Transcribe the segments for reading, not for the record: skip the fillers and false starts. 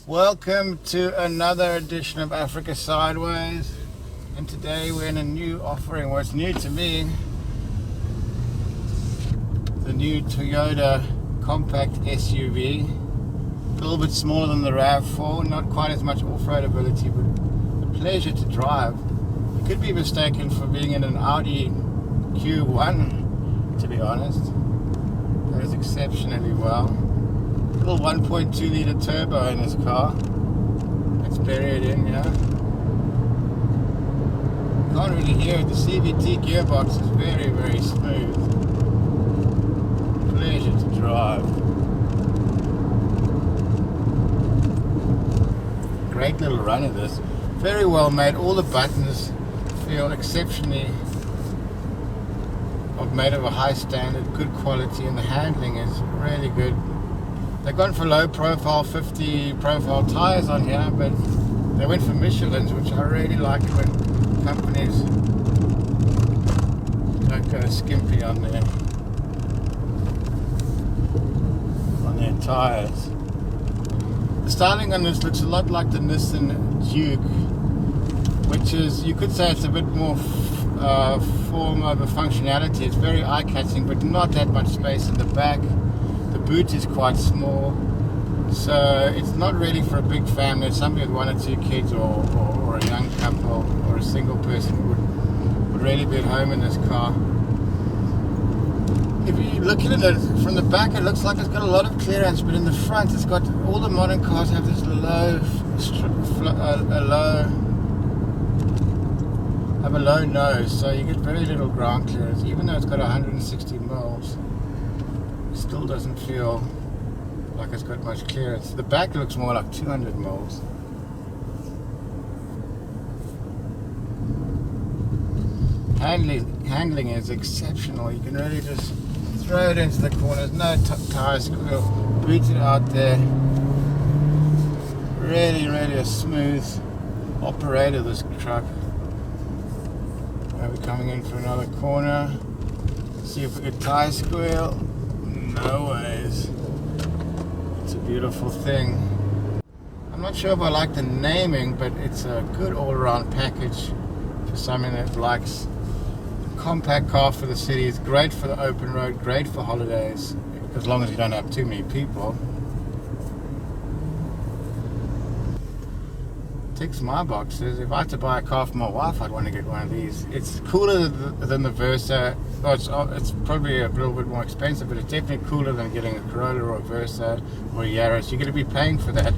Welcome to another edition of Africa Sideways, and today we're in a new offering. What's new to me, the new Toyota compact SUV, a little bit smaller than the RAV4, not quite as much off-road ability, but a pleasure to drive. It could be mistaken for being in an Audi Q1, to be honest. Goes exceptionally well. Little 1.2 litre turbo in this car. It's buried in, yeah. Can't really hear it. The CVT gearbox is very, very smooth. Pleasure to drive. Great little run of this. Very well made. All the buttons feel exceptionally made of a high standard, good quality, and the handling is really good. They've gone for low profile 50 profile tyres on here, but they went for Michelin's, which I really like when companies don't go skimpy on their tyres. The styling on this looks a lot like the Nissan Juke, which is, you could say it's a bit more form over functionality. It's very eye-catching, but not that much space in the back. The boot is quite small, so it's not really for a big family. Somebody with 1 or 2 kids, or a young couple, or a single person would really be at home in this car. If you look at it from the back, it looks like it's got a lot of clearance, but in the front, it's got, all the modern cars have this low nose, so you get very little ground clearance. Even though it's got 160 mils, it still doesn't feel like it's got much clearance. The back looks more like 200 mils. Handling is exceptional. You can really just throw it into the corners, no tire squeal, boot it out there. Really a smooth operator, this truck. We're coming in for another corner. See if we get tire squeal. No ways. It's a beautiful thing. I'm not sure if I like the naming, but it's a good all-around package for someone that likes a compact car for the city. It's great for the open road, great for holidays, as long as you don't have too many people. Ticks my boxes. If I had to buy a car for my wife, I'd want to get one of these. It's cooler than the Versa. Oh, it's probably a little bit more expensive, but it's definitely cooler than getting a Corolla or a Versa or a Yaris. You're going to be paying for that,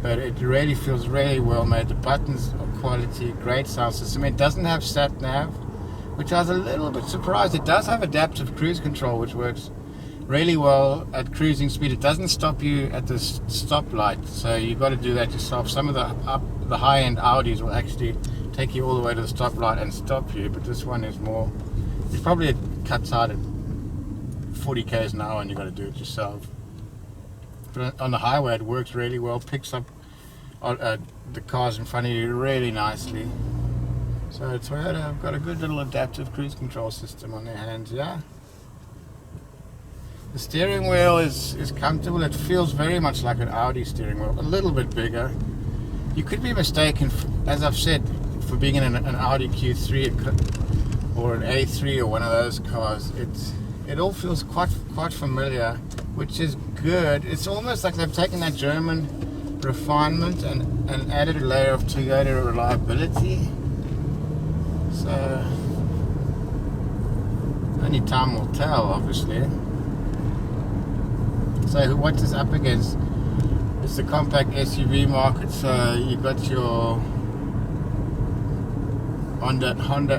but it really feels really well made. The buttons are quality, great sound system. It doesn't have sat nav, which I was a little bit surprised. It does have adaptive cruise control, which works really well at cruising speed. It doesn't stop you at the stoplight, so you've got to do that yourself. Some of the high-end Audis will actually take you all the way to the stoplight and stop you, but this one is more, it's probably cuts out at 40 k's an hour and you've got to do it yourself. But on the highway it works really well, picks up the cars in front of you really nicely. So Toyota have got a good little adaptive cruise control system on their hands, yeah. The steering wheel is comfortable. It feels very much like an Audi steering wheel, a little bit bigger. You could be mistaken, as I've said, for being in an Audi Q3 or an A3 or one of those cars. It all feels quite familiar, which is good. It's almost like they've taken that German refinement and added a layer of Toyota reliability. So only time will tell, obviously. So what is up against? It's the compact SUV market. So you've got your Honda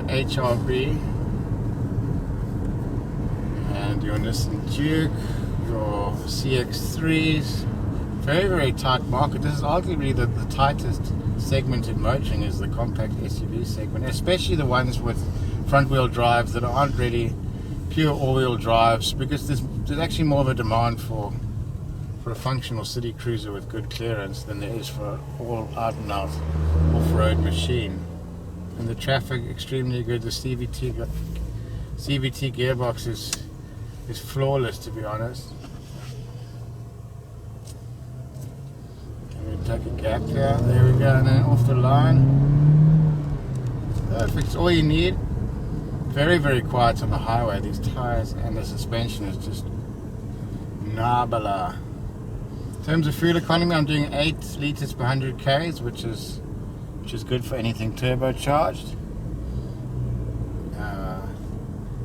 HR-V and your Nissan Juke, your CX-3s. Very tight market. This is arguably the tightest segment in motoring, is the compact SUV segment, especially the ones with front-wheel drives that aren't really pure all-wheel drives, because there's actually more of a demand for a functional city cruiser with good clearance than there is for all out and out off-road machine. And the traffic extremely good. The CVT gearbox is flawless, to be honest. take a gap here. There we go, and then off the line. Perfect. It's all you need. Very, very quiet on the highway. These tires and the suspension is just nabala. In terms of fuel economy, I'm doing 8 liters per 100 k's, which is good for anything turbocharged.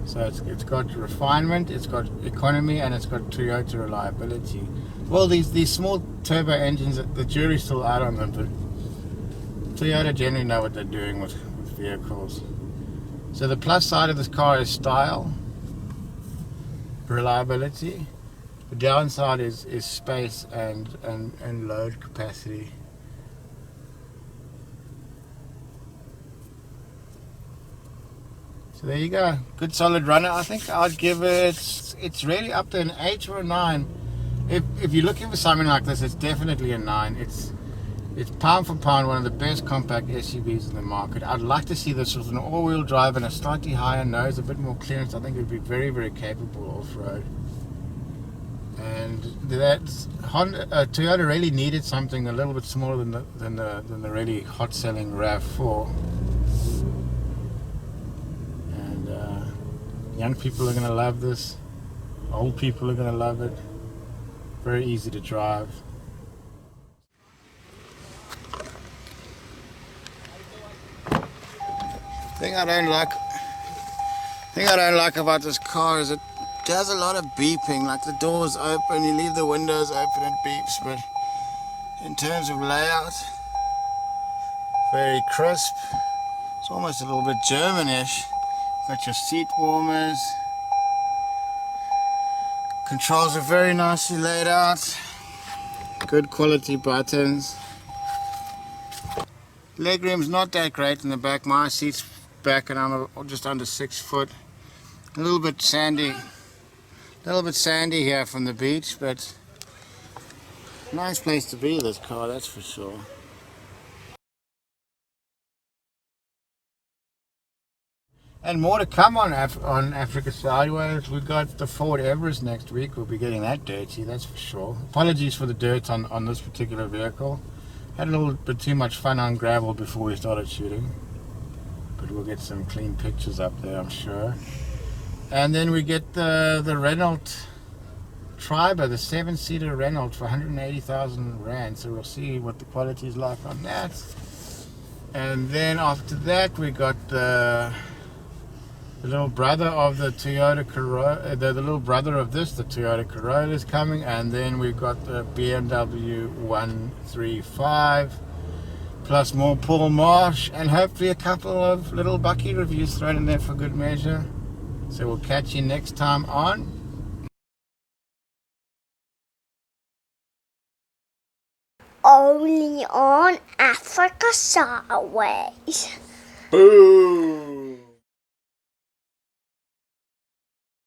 So it's got refinement, it's got economy, and it's got Toyota reliability. Well, these small turbo engines, the jury's still out on them, but Toyota generally know what they're doing with vehicles. So the plus side of this car is style, reliability. The downside is space and load capacity. So there you go, good solid runner. I think I'd give it, it's really up to an 8 or a 9. If you're looking for something like this, it's definitely a 9. It's pound for pound one of the best compact SUVs in the market. I'd like to see this with an all-wheel drive and a slightly higher nose, a bit more clearance. I think it would be very, very capable off-road. And Toyota really needed something a little bit smaller than the really hot-selling RAV4. Young people are going to love this. Old people are going to love it. Very easy to drive. Thing I don't like about this car is it does a lot of beeping. Like the doors open, you leave the windows open, it beeps. But in terms of layout, very crisp. It's almost a little bit Germanish. Got your seat warmers. Controls are very nicely laid out. Good quality buttons. Legroom's not that great in the back. My seat's back and I'm just under 6 foot. A little bit sandy here from the beach, but nice place to be, this car, that's for sure. And more to come on Africa Sideways. We've got the Ford Everest next week. We'll be getting that dirty, that's for sure. Apologies for the dirt on this particular vehicle. Had a little bit too much fun on gravel before we started shooting. But we'll get some clean pictures up there, I'm sure. And then we get the Renault Triber, the 7-seater Renault for 180,000 Rand. So we'll see what the quality is like on that. And then after that we got the little brother of the Toyota Corolla, the little brother of this, the Toyota Corolla is coming, and then we've got the BMW 135, plus more Paul Marsh, and hopefully a couple of little Bucky reviews thrown in there for good measure. So we'll catch you next time on Only on Africa Sideways. Boom!